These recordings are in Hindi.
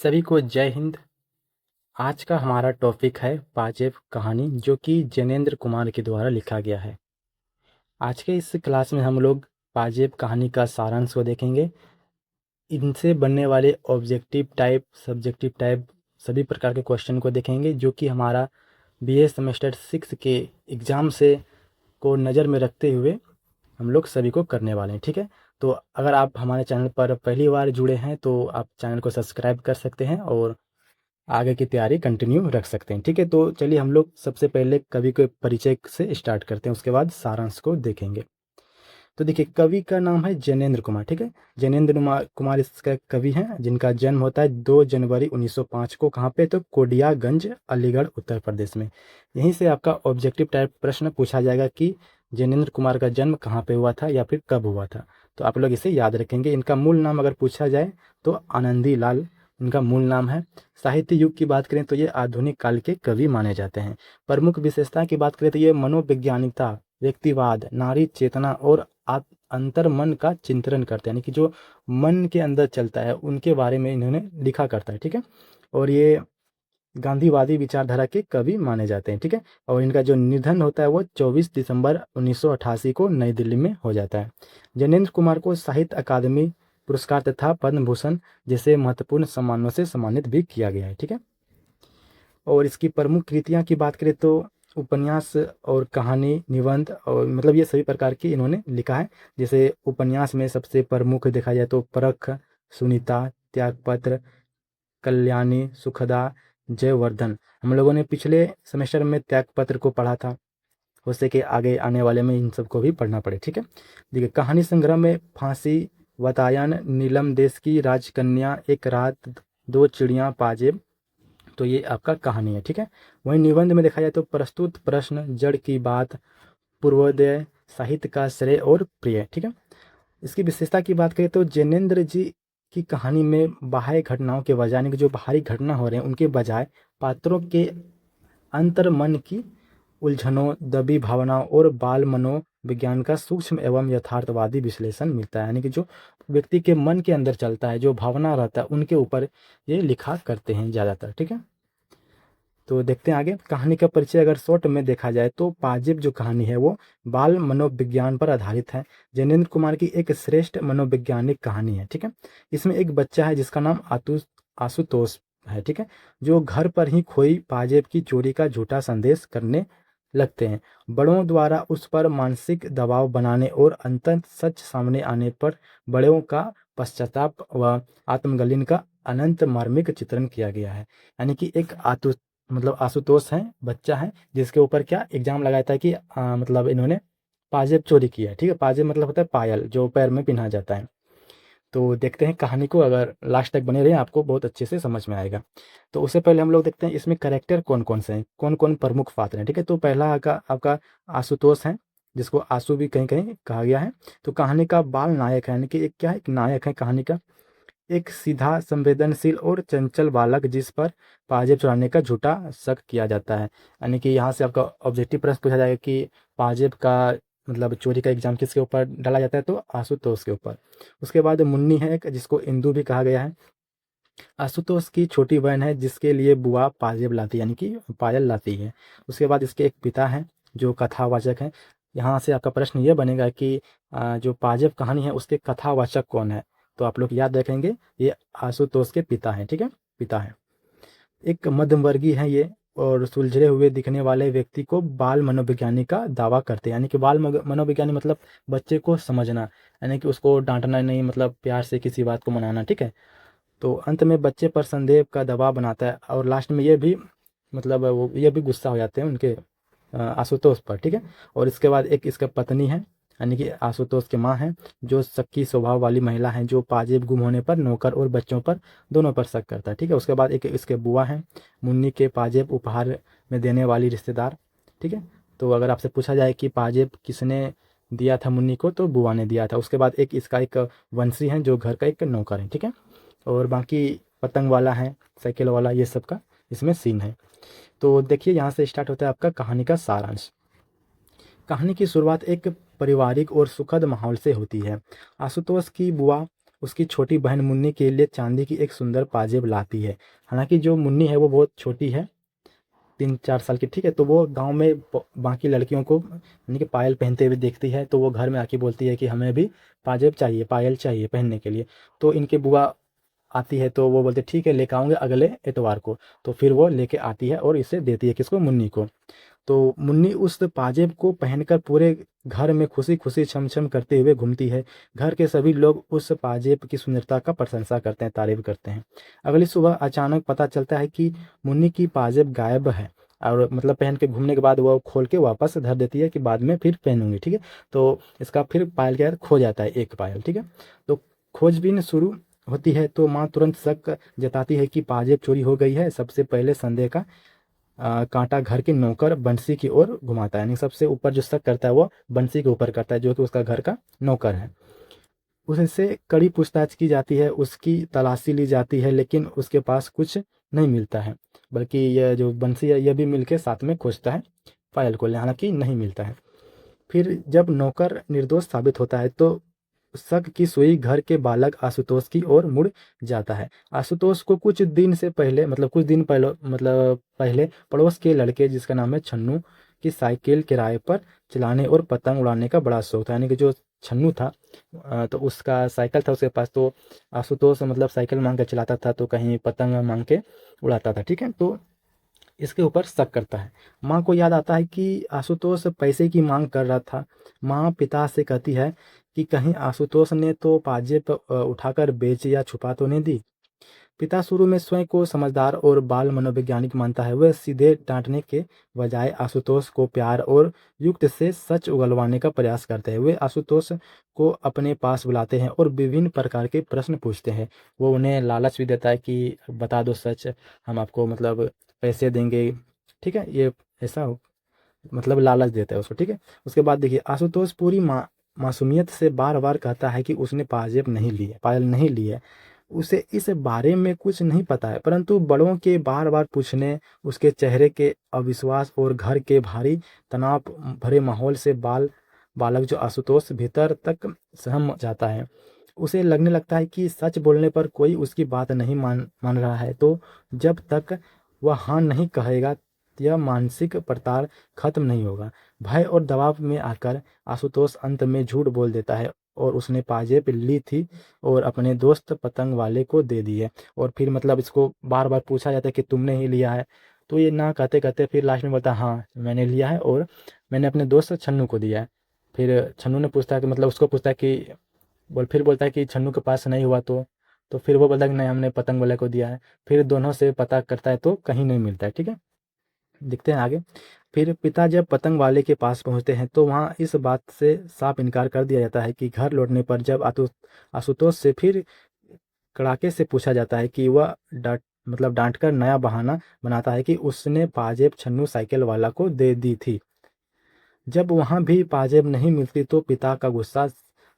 सभी को जय हिंद। आज का हमारा टॉपिक है पाजेब कहानी, जो कि जैनेंद्र कुमार के द्वारा लिखा गया है। आज के इस क्लास में हम लोग पाजेब कहानी का सारांश को देखेंगे। इनसे बनने वाले ऑब्जेक्टिव टाइप, सब्जेक्टिव टाइप सभी प्रकार के क्वेश्चन को देखेंगे, जो कि हमारा बीए सेमेस्टर 6 के एग्ज़ाम से को नज़र में रखते हुए हम लोग सभी को करने वाले हैं। ठीक है, तो अगर आप हमारे चैनल पर पहली बार जुड़े हैं तो आप चैनल को सब्सक्राइब कर सकते हैं और आगे की तैयारी कंटिन्यू रख सकते हैं। ठीक है, तो चलिए हम लोग सबसे पहले कवि के परिचय से स्टार्ट करते हैं, उसके बाद सारांश को देखेंगे। तो देखिए, कवि का नाम है जैनेंद्र कुमार। ठीक है, जैनेंद्र कुमार इसका कवि हैं, जिनका जन्म होता है 2 जनवरी 1905 को। कहाँ पे? तो कोडियागंज, अलीगढ़, उत्तर प्रदेश में। यहीं से आपका ऑब्जेक्टिव टाइप प्रश्न पूछा जाएगा कि जैनेंद्र कुमार का जन्म कहाँ पे हुआ था या फिर कब हुआ था। तो आप लोग इसे याद रखेंगे। इनका मूल नाम अगर पूछा जाए तो आनंदी लाल इनका मूल नाम है। साहित्य युग की बात करें तो ये आधुनिक काल के कवि माने जाते हैं। प्रमुख विशेषता की बात करें तो ये मनोवैज्ञानिकता, व्यक्तिवाद, नारी चेतना और अंतर मन का चिंतन करते हैं, यानी कि जो मन के अंदर चलता है उनके बारे में इन्होंने लिखा करता है। ठीक है, और ये गांधीवादी विचारधारा के कवि माने जाते हैं। ठीक है, और इनका जो निधन होता है वो 24 दिसंबर 1988 को नई दिल्ली में हो जाता है। जैनेंद्र कुमार को साहित्य अकादमी पुरस्कार तथा पद्म भूषण जैसे महत्वपूर्ण सम्मानों से सम्मानित भी किया गया है। ठीक है, और इसकी प्रमुख कृतियाँ की बात करें तो उपन्यास और कहानी, निबंध और मतलब ये सभी प्रकार की इन्होंने लिखा है। जैसे उपन्यास में सबसे प्रमुख देखा जाए तो परख, सुनीता, त्यागपत्र, कल्याणी, सुखदा, जयवर्धन। हम लोगों ने पिछले सेमेस्टर में त्यागपत्र को पढ़ा था, हो सके आगे आने वाले में इन सबको भी पढ़ना पड़े। ठीक है, देखिए कहानी संग्रह में फांसी, वातायन, नीलम देश की राजकन्या, एक रात, दो चिड़िया, पाजेब, तो ये आपका कहानी है। ठीक है, वहीं निबंध में देखा जाए तो प्रस्तुत प्रश्न, जड़ की बात, पूर्वोदय, साहित्य का श्रेय और प्रिय। ठीक है, इसकी विशेषता की बात करें तो जैनेंद्र जी की कहानी में बाह्य घटनाओं के बजाय, यानी कि जो बाहरी घटना हो रहे हैं उनके बजाय पात्रों के अंतर मन की उलझनों, दबी भावनाओं और बाल मनोविज्ञान का सूक्ष्म एवं यथार्थवादी विश्लेषण मिलता है। यानी कि जो व्यक्ति के मन के अंदर चलता है, जो भावना रहता है, उनके ऊपर ये लिखा करते हैं ज़्यादातर। ठीक है, तो देखते हैं आगे। कहानी का परिचय अगर शॉर्ट में देखा जाए तो पाजेब जो कहानी है वो बाल मनोविज्ञान पर आधारित है। जैनेंद्र कुमार की एक श्रेष्ठ मनोवैज्ञानिक कहानी है। ठीक है, इसमें एक बच्चा है जिसका नाम आशुतोष है। ठीक है, जो घर पर ही खोई पाजेब की चोरी का झूठा संदेश करने लगते हैं। बड़ों द्वारा उस पर मानसिक दबाव बनाने और अंततः सच सामने आने पर बड़ों का पश्चाताप व आत्मगलिन का अनंत मार्मिक चित्रण किया गया है। यानी कि एक मतलब आशुतोष है, बच्चा है, जिसके ऊपर क्या एग्जाम लगाया था कि मतलब इन्होंने पाजेब चोरी किया है। ठीक है, पाजेब मतलब होता है पायल, जो पैर में पहना जाता है। तो देखते हैं कहानी को, अगर लास्ट तक बने रहे आपको बहुत अच्छे से समझ में आएगा। तो उससे पहले हम लोग देखते हैं इसमें कैरेक्टर कौन कौन से हैं, कौन कौन प्रमुख पात्र हैं। ठीक है, तो पहला आपका आशुतोष है, जिसको आंसू भी कहीं कहीं कहा गया है। तो कहानी का बाल नायक है, यानी कि एक क्या है, एक नायक है कहानी का, एक सीधा, संवेदनशील और चंचल बालक जिस पर पाजेब चुराने का झूठा शक किया जाता है। यानी कि यहाँ से आपका ऑब्जेक्टिव प्रश्न पूछा जाएगा कि पाजेब का मतलब चोरी का एग्जाम किसके ऊपर डाला जाता है, तो आशुतोष के ऊपर। उसके बाद मुन्नी है एक, जिसको इंदु भी कहा गया है। आशुतोष की छोटी बहन है, जिसके लिए बुआ पाजेब लाती है, यानी कि पायल लाती है। उसके बाद इसके एक पिता हैं जो कथावाचक हैं। यहाँ से आपका प्रश्न ये बनेगा कि जो पाजेब कहानी है उसके कथावाचक कौन है, तो आप लोग याद रखेंगे ये आशुतोष के पिता हैं। ठीक है, पिता है। एक मध्यमवर्गीय है ये, और सुलझे हुए दिखने वाले व्यक्ति को बाल मनोविज्ञानी का दावा करते हैं। यानी कि बाल मनोविज्ञानी मतलब बच्चे को समझना, यानी कि उसको डांटना नहीं, मतलब प्यार से किसी बात को मनाना। ठीक है, तो अंत में बच्चे पर संदेह का दबाव बनाता है, और लास्ट में ये भी मतलब वो ये भी गुस्सा हो जाते हैं उनके आशुतोष पर। ठीक है, और इसके बाद एक इसका पत्नी है, यानी कि आशुतोष की माँ है, जो शक्की स्वभाव वाली महिला है, जो पाजेब गुम होने पर नौकर और बच्चों पर दोनों पर शक करता है। ठीक है, उसके बाद एक इसके बुआ है, मुन्नी के पाजेब उपहार में देने वाली रिश्तेदार। ठीक है, तो अगर आपसे पूछा जाए कि पाजेब किसने दिया था मुन्नी को, तो बुआ ने दिया था। उसके बाद एक इसका एक वंशी है, जो घर का एक नौकर है। ठीक है, और बाकी पतंग वाला है, साइकिल वाला, ये सब का इसमें सीन है। तो देखिए यहाँ से स्टार्ट होता है आपका कहानी का सारांश। कहानी की शुरुआत एक पारिवारिक और सुखद माहौल से होती है। आशुतोष की बुआ उसकी छोटी बहन मुन्नी के लिए चांदी की एक सुंदर पाजेब लाती है। हालांकि जो मुन्नी है वो बहुत छोटी है, 3-4 साल की, ठीक है। तो वो गांव में बाकी लड़कियों को यानी कि पायल पहनते हुए देखती है, तो वो घर में आके बोलती है कि हमें भी पाजेब चाहिए, पायल चाहिए पहनने के लिए। तो इनके बुआ आती है, तो वो बोलते ठीक है लेके आऊँगे अगले इतवार को। तो फिर वो लेके आती है और इसे देती है किसको, मुन्नी को। तो मुन्नी उस पाजेब को पहनकर पूरे घर में खुशी खुशी छम छम करते हुए घूमती है। घर के सभी लोग उस पाजेब की सुंदरता का प्रशंसा करते हैं, तारीफ करते हैं। अगली सुबह अचानक पता चलता है कि मुन्नी की पाजेब गायब है, और मतलब पहन के घूमने के बाद वो खोल के वापस धर देती है कि बाद में फिर पहनूंगी, ठीक है। तो इसका फिर पायल क्या है, खो जाता है एक पायल, ठीक है। तो खोजबीन शुरू होती है, तो माँ तुरंत शक जताती है कि पाजेब चोरी हो गई है। सबसे पहले संदेह का कांटा घर के नौकर बंसी की ओर घुमाता है, यानी सबसे ऊपर जो शक करता है वो बंसी के ऊपर करता है, जो कि उसका घर का नौकर है। उससे कड़ी पूछताछ की जाती है, उसकी तलाशी ली जाती है, लेकिन उसके पास कुछ नहीं मिलता है। बल्कि यह जो बंसी है यह भी मिलके साथ में खोजता है पायल को, हालांकि नहीं मिलता है। फिर जब नौकर निर्दोष साबित होता है, तो शक की सुई घर के बालक आशुतोष की ओर मुड़ जाता है। आशुतोष को कुछ दिन से पहले, मतलब कुछ दिन पहले, मतलब पहले पड़ोस के लड़के जिसका नाम है छन्नू की साइकिल किराए पर चलाने और पतंग उड़ाने का बड़ा शौक था। यानी कि जो छन्नू था तो उसका साइकिल था उसके पास, तो आशुतोष मतलब साइकिल मांग के चलाता था, तो कहीं पतंग मांग के उड़ाता था, ठीक है। तो इसके ऊपर शक करता है। माँ को याद आता है कि आशुतोष पैसे की मांग कर रहा था। माँ पिता से कहती है कि कहीं आशुतोष ने तो पाजेब उठाकर बेच या छुपा तो नहीं दी। पिता शुरू में स्वयं को समझदार और बाल मनोवैज्ञानिक मानता है। वह सीधे डांटने के बजाय आशुतोष को प्यार और युक्त से सच उगलवाने का प्रयास करते हैं। वे आशुतोष को अपने पास बुलाते हैं और विभिन्न प्रकार के प्रश्न पूछते हैं। वो उन्हें लालच भी देता है कि बता दो सच, हम आपको मतलब पैसे देंगे, ठीक है। ये ऐसा मतलब लालच देता है उसको, ठीक है। उसके बाद देखिए आशुतोष पूरी मासूमियत से बार बार कहता है कि उसने पाजेब नहीं ली है, पायल नहीं ली है। उसे इस बारे में कुछ नहीं पता है, परंतु बड़ों के बार बार पूछने, उसके चेहरे के अविश्वास और घर के भारी तनाव भरे माहौल से बालक जो आशुतोष भीतर तक सहम जाता है। उसे लगने लगता है कि सच बोलने पर कोई उसकी बात नहीं मान रहा है, तो जब तक वह हाँ नहीं कहेगा यह मानसिक प्रताड़ खत्म नहीं होगा। भय और दबाव में आकर आशुतोष अंत में झूठ बोल देता है और उसने पाजेब ली थी और अपने दोस्त पतंग वाले को दे दी है। और फिर मतलब इसको बार बार पूछा जाता है कि तुमने ही लिया है, तो ये ना कहते कहते फिर लास्ट में बोलता है हाँ मैंने लिया है और मैंने अपने दोस्त छन्नू को दिया है। फिर छन्नू ने पूछता है कि मतलब उसको पूछता है कि फिर बोलता है कि छन्नू के पास नहीं हुआ तो फिर वो बोलता है कि नहीं हमने पतंग वाले को दिया है। फिर दोनों से पता करता है तो कहीं नहीं मिलता है, ठीक है। दिखते हैं आगे। फिर पिता जब पतंग वाले के पास पहुंचते हैं, तो वहां इस बात से साफ इनकार कर दिया जाता है कि घर लौटने पर जब आशुतोष से फिर कड़ाके से पूछा जाता है कि वह डांट कर नया बहाना बनाता है कि उसने पाजेब छन्नू साइकिल वाला को दे दी थी। जब वहां भी पाजेब नहीं मिलती, तो पिता का गुस्सा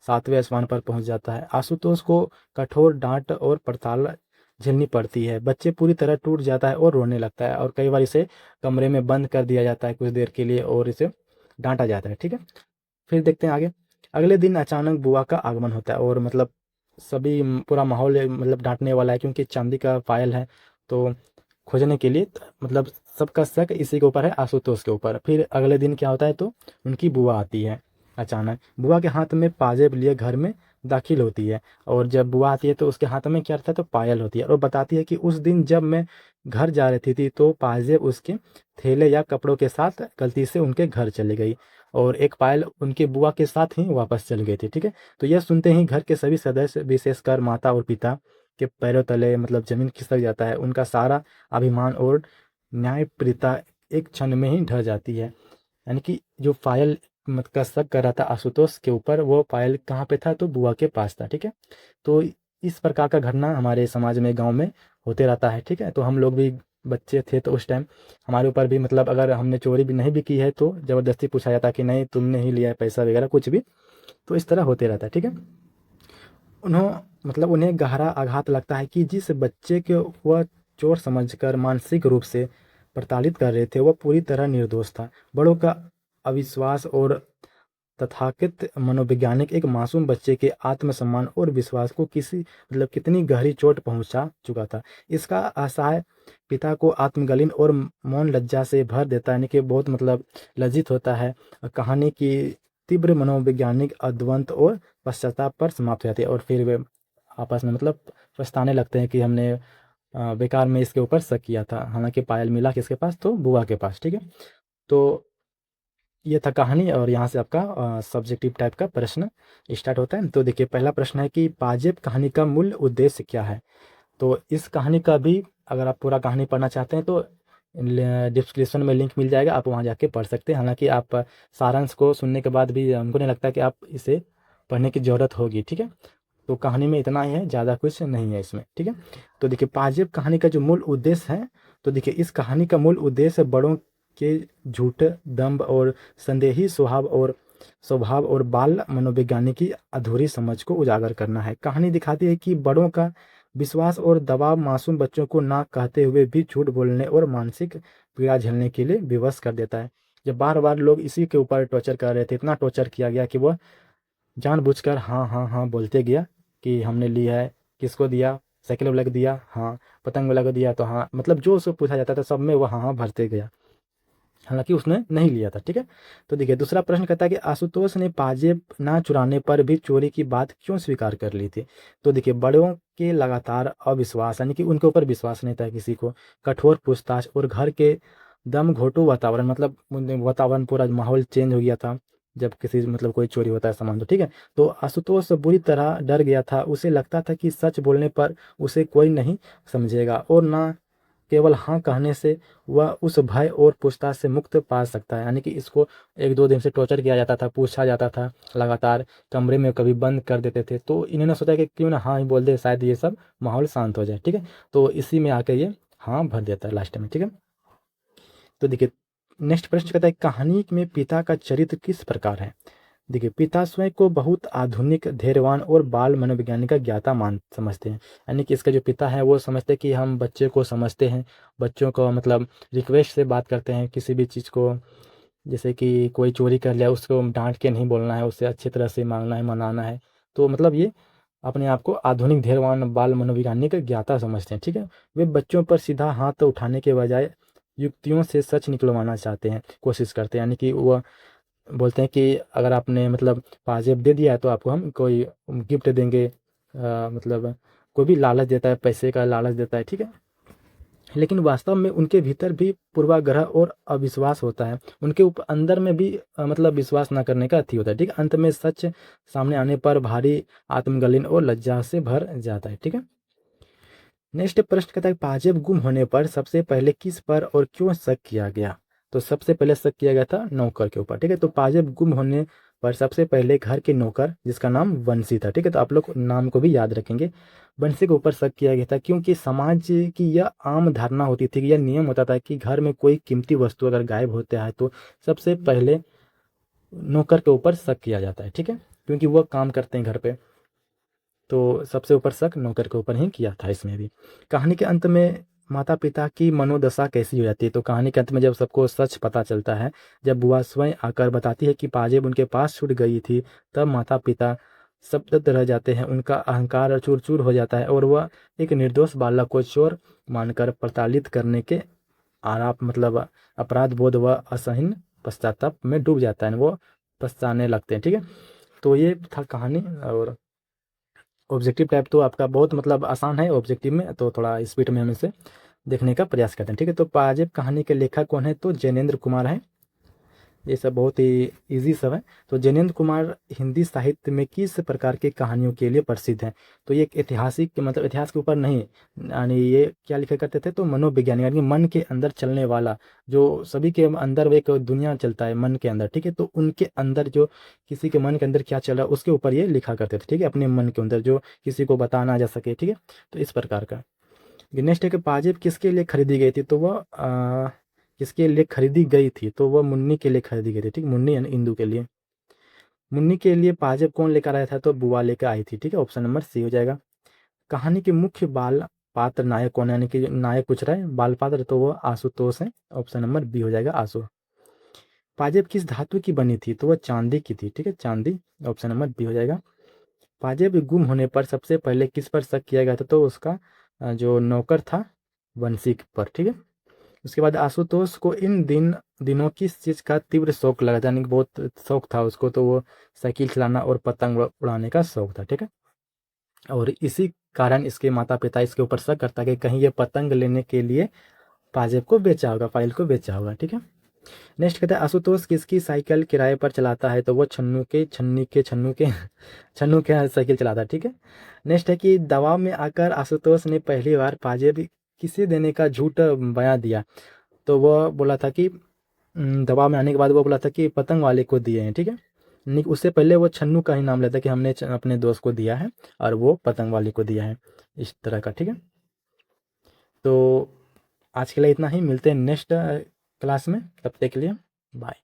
7वें आसमान पर पहुंच जाता है। आशुतोष को कठोर डांट और पड़ताल झेलनी पड़ती है। बच्चे पूरी तरह टूट जाता है और रोने लगता है, और कई बार इसे कमरे में बंद कर दिया जाता है कुछ देर के लिए और इसे डांटा जाता है, ठीक है। फिर देखते हैं आगे। अगले दिन अचानक बुआ का आगमन होता है, और मतलब सभी पूरा माहौल मतलब डांटने वाला है, क्योंकि चांदी का पायल है। तो खोजने के लिए मतलब सबका शक इसी के ऊपर है, आशुतोष के ऊपर। फिर अगले दिन क्या होता है, तो उनकी बुआ आती है अचानक। बुआ के हाथ में पाजेब लिए घर में दाखिल होती है, और जब बुआ आती है तो उसके हाथ में क्या रहता है, तो पायल होती है। और बताती है कि उस दिन जब मैं घर जा रही थी तो पाजेब उसके थैले या कपड़ों के साथ गलती से उनके घर चली गई, और एक पायल उनकी बुआ के साथ ही वापस चल गई थी, ठीक है। तो यह सुनते ही घर के सभी सदस्य, विशेषकर माता और पिता के पैरों तले मतलब जमीन खिसक जाता है। उनका सारा अभिमान और न्यायप्रियता एक क्षण में ही ढह जाती है। यानी कि जो पायल मत का शक कर रहा था आशुतोष के ऊपर, वो पायल कहाँ पे था, तो बुआ के पास था, ठीक है। तो इस प्रकार का घटना हमारे समाज में, गांव में होते रहता है, ठीक है। तो हम लोग भी बच्चे थे तो उस टाइम हमारे ऊपर भी मतलब अगर हमने चोरी भी नहीं भी की है तो ज़बरदस्ती पूछा जाता है कि नहीं तुमने ही लिया है पैसा वगैरह कुछ भी। तो इस तरह होते रहता है, ठीक है। उन्हें गहरा आघात लगता है कि जिस बच्चे को वह चोर समझकर मानसिक रूप से प्रताड़ित कर रहे थे, वह पूरी तरह निर्दोष था। बड़ों का अविश्वास और तथाकथित मनोवैज्ञानिक एक मासूम बच्चे के आत्मसम्मान और विश्वास को कितनी गहरी चोट पहुंचा चुका था। इसका असहाय पिता को आत्मग्लानि और मौन लज्जा से भर देता है, यानी कि बहुत लज्जित होता है। कहानी की तीव्र मनोवैज्ञानिक अद्वंत और पश्चाताप पर समाप्त हो जाती है और फिर वे आपस में पछताने लगते हैं कि हमने बेकार में इसके ऊपर शक किया था। हालांकि पायल मिला किसके पास, तो बुआ के पास। ठीक है, तो ये था कहानी और यहाँ से आपका सब्जेक्टिव टाइप का प्रश्न स्टार्ट होता है। तो देखिए, पहला प्रश्न है कि पाजेब कहानी का मूल उद्देश्य क्या है। तो इस कहानी का भी अगर आप पूरा कहानी पढ़ना चाहते हैं तो डिस्क्रिप्शन में लिंक मिल जाएगा, आप वहाँ जाके पढ़ सकते हैं। हालांकि आप सारांश को सुनने के बाद भी हमको नहीं लगता कि आप इसे पढ़ने की ज़रूरत होगी। ठीक है, तो कहानी में इतना ही है, ज़्यादा कुछ नहीं है इसमें। ठीक है, तो देखिए पाजेब कहानी का जो मूल उद्देश्य है, तो देखिए इस कहानी का मूल उद्देश्य बड़ों के झूठ, दंभ और संदेही स्वभाव और बाल मनोविज्ञानिक की अधूरी समझ को उजागर करना है। कहानी दिखाती है कि बड़ों का विश्वास और दबाव मासूम बच्चों को ना कहते हुए भी झूठ बोलने और मानसिक पीड़ा झेलने के लिए विवश कर देता है। जब बार बार लोग इसी के ऊपर टॉर्चर कर रहे थे, इतना टॉर्चर किया गया कि वह जानबूझकर हाँ हाँ हाँ बोलते गया कि हमने ली है, किसको दिया, साइकिल वाला को दिया, हाँ, पतंग वाला को दिया, तो हाँ, जो उसको पूछा जाता था सब में वो हाँ हाँ भरते गया, हालांकि उसने नहीं लिया था। ठीक है, तो देखिए दूसरा प्रश्न कहता है कि आशुतोष ने पाजेब ना चुराने पर भी चोरी की बात क्यों स्वीकार कर ली थी। तो देखिए बड़ों के लगातार अविश्वास, यानी कि उनके ऊपर विश्वास नहीं था किसी को, कठोर पूछताछ और घर के दम घोटू वातावरण, वातावरण पूरा माहौल चेंज हो गया था जब किसी कोई चोरी होता है सामान तो। ठीक है, तो आशुतोष बुरी तरह डर गया था। उसे लगता था कि सच बोलने पर उसे कोई नहीं समझेगा और ना केवल हाँ कहने से वह उस भय और पूछताछ से मुक्त पा सकता है। यानी कि इसको 1-2 दिन से टॉर्चर किया जाता था, पूछा जाता था लगातार, कमरे में कभी बंद कर देते थे। तो इन्होंने सोचा कि क्यों ना हाँ ही बोल दे, शायद ये सब माहौल शांत हो जाए। ठीक है, तो इसी में आकर ये हाँ भर देता है लास्ट में। ठीक है, तो देखिए नेक्स्ट प्रश्न कहता है कहानी में पिता का चरित्र किस प्रकार है। देखिए पिता स्वयं को बहुत आधुनिक, धैर्यवान और बाल मनोविज्ञानी का ज्ञाता समझते हैं। यानी कि इसका जो पिता है वो समझते हैं कि हम बच्चे को समझते हैं, बच्चों को रिक्वेस्ट से बात करते हैं किसी भी चीज़ को, जैसे कि कोई चोरी कर लिया उसको डांट के नहीं बोलना है, उससे अच्छी तरह से मांगना है, मनाना है। तो ये अपने आप को आधुनिक, धैर्यवान, बाल मनोविज्ञानी का ज्ञाता समझते हैं। ठीक है, वे बच्चों पर सीधा हाथ उठाने के बजाय युक्तियों से सच निकलवाना चाहते हैं, कोशिश करते हैं। यानी कि वह बोलते हैं कि अगर आपने पाजेब दे दिया है तो आपको हम कोई गिफ्ट देंगे, कोई भी लालच देता है, पैसे का लालच देता है। ठीक है, लेकिन वास्तव में उनके भीतर भी पूर्वाग्रह और अविश्वास होता है, उनके ऊपर अंदर में भी विश्वास ना करने का अथी होता है। ठीक है, अंत में सच सामने आने पर भारी आत्मग्लानि और लज्जा से भर जाता है। ठीक है, नेक्स्ट प्रश्न कहता है पाजेब गुम होने पर सबसे पहले किस पर और क्यों शक किया गया। तो सबसे पहले शक किया गया था नौकर के ऊपर। ठीक है, तो पाजेब गुम होने पर सबसे पहले घर के नौकर जिसका नाम बंसी था, ठीक है, तो आप लोग नाम को भी याद रखेंगे, बंसी के ऊपर शक किया गया था क्योंकि समाज की यह आम धारणा होती थी कि यह नियम होता था कि घर में कोई कीमती वस्तु अगर गायब होता है तो सबसे पहले नौकर के ऊपर शक किया जाता है। ठीक है, क्योंकि वह काम करते हैं घर पे, तो सबसे ऊपर शक नौकर के ऊपर ही किया था इसमें भी। कहानी के अंत में माता पिता की मनोदशा कैसी हो जाती है। तो कहानी के अंत में जब सबको सच पता चलता है, जब बुआ स्वयं आकर बताती है कि पाजेब उनके पास छूट गई थी, तब माता पिता स्तब्ध रह जाते हैं, उनका अहंकार चूर चूर हो जाता है और वह एक निर्दोष बालक को चोर मानकर प्रताड़ित करने के आराप अपराध बोध व असहन पश्चाताप में डूब जाता है, वो पछताने लगते हैं। ठीक है, तो ये था कहानी। और ऑब्जेक्टिव टाइप तो आपका बहुत आसान है, ऑब्जेक्टिव में तो थोड़ा स्पीड में हम इसे देखने का प्रयास करते हैं। ठीक है, तो पाजेब कहानी के लेखक कौन है, तो जैनेंद्र कुमार है। ये सब बहुत ही इजी सब है। तो जैनेंद्र कुमार हिंदी साहित्य में किस प्रकार की कहानियों के लिए प्रसिद्ध हैं। तो ये एक ऐतिहासिक इतिहास के ऊपर नहीं, यानी ये क्या लिखा करते थे, तो मनोविज्ञानी, यानी मन के अंदर चलने वाला, जो सभी के अंदर एक दुनिया चलता है मन के अंदर। ठीक है, तो उनके अंदर जो किसी के मन के अंदर क्या चल रहा है उसके ऊपर ये लिखा करते थे। ठीक है, अपने मन के अंदर जो किसी को बता ना जा सके। ठीक है, तो इस प्रकार का। नेक्स्ट है कि पाजेब किसके लिए खरीदी गई थी। तो वह किसके लिए खरीदी गई थी, तो वह मुन्नी के लिए खरीदी गई थी। ठीक, मुन्नी यानी इंदू के लिए। मुन्नी के लिए पाजेब कौन लेकर आया था, तो बुआ लेकर आई थी। ठीक है, ऑप्शन नंबर सी हो जाएगा। कहानी के मुख्य बाल पात्र नायक कौन है, यानी कि नायक पूछ रहा है बाल पात्र, तो वो आशुतोष है, ऑप्शन नंबर बी हो जाएगा आशु। पाजेब किस धातु की बनी थी? तो वह चांदी की थी। ठीक है, चांदी। ऑप्शन नंबर बी हो जाएगा। पाजेब गुम होने पर सबसे पहले किस पर शक किया गया था? तो उसका जो नौकर था बंसी पर। ठीक है। उसके बाद आशुतोष को इन दिनों किस चीज़ का तीव्र शौक लगा था, यानी कि बहुत शौक था उसको, तो वो साइकिल चलाना और पतंग उड़ाने का शौक था। ठीक है। और इसी कारण इसके माता पिता इसके ऊपर शक करता कि कहीं ये पतंग लेने के लिए पाजेब को बेचा होगा, फाइल को बेचा होगा। ठीक है। नेक्स्ट कहता है आशुतोष किसकी साइकिल किराए पर चलाता है? तो वो छन्नू के साइकिल चलाता है। ठीक है। नेक्स्ट है कि दबाव में आकर आशुतोष ने पहली बार पाजेब किसे देने का झूठ बयां दिया? तो वो बोला था कि दबाव में आने के बाद वो बोला था कि पतंग वाले को दिए हैं। ठीक है। उससे पहले वो छन्नू का ही नाम लेता कि हमने अपने दोस्त को दिया है, और वो पतंग वाले को दिया है, इस तरह का। ठीक है। तो आज के लिए इतना ही, मिलते हैं नेक्स्ट क्लास में, तब तक के लिए बाय।